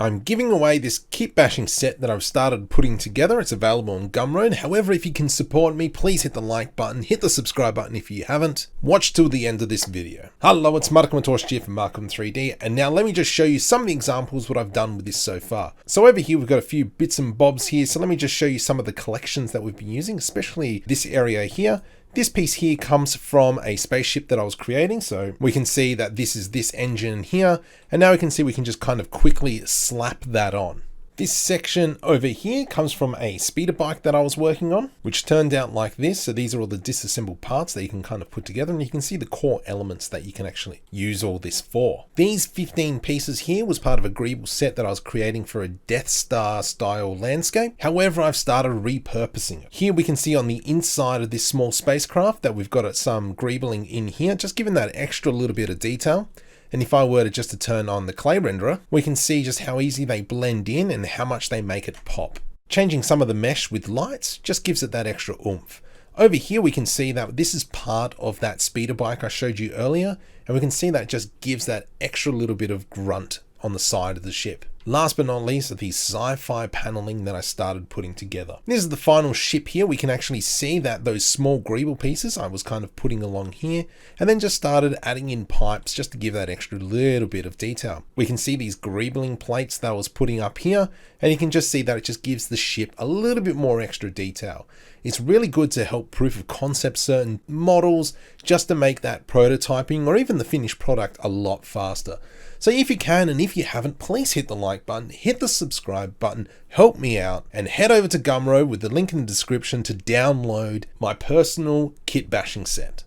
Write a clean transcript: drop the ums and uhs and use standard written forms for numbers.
I'm giving away this kit bashing set that I've started putting together. It's available on Gumroad. However, if you can support me, please hit the like button, hit the subscribe button if you haven't. Watch till the end of this video. Hello, it's Markham here from Markham 3D, and now let me just show you some of the examples what I've done with this so far. So over here we've got a few bits and bobs here, so let me just show you some of the collections that we've been using, especially this area here. This piece here comes from a spaceship that I was creating, so we can see that this is this engine here, and now we can see we can just kind of quickly slap that on. This section over here comes from a speeder bike that I was working on, which turned out like this. So these are all the disassembled parts that you can kind of put together, and you can see the core elements that you can actually use all this for. These 15 pieces here was part of a Greeble set that I was creating for a Death Star style landscape. However, I've started repurposing it. Here we can see on the inside of this small spacecraft that we've got some greebling in here, just giving that extra little bit of detail. And if I were to turn on the clay renderer, we can see just how easy they blend in and how much they make it pop. Changing some of the mesh with lights just gives it that extra oomph. Over here, we can see that this is part of that speeder bike I showed you earlier. And we can see that just gives that extra little bit of grunt on the side of the ship. Last but not least, the sci-fi paneling that I started putting together. This is the final ship here. We can actually see that those small Greeble pieces I was kind of putting along here, and then just started adding in pipes just to give that extra little bit of detail. We can see these greebling plates that I was putting up here, and you can just see that it just gives the ship a little bit more extra detail. It's really good to help proof of concept certain models, just to make that prototyping or even the finished product a lot faster. So if you can, and if you haven't, please hit the like button, hit the subscribe button, help me out, and head over to Gumroad with the link in the description to download my personal kit bashing set.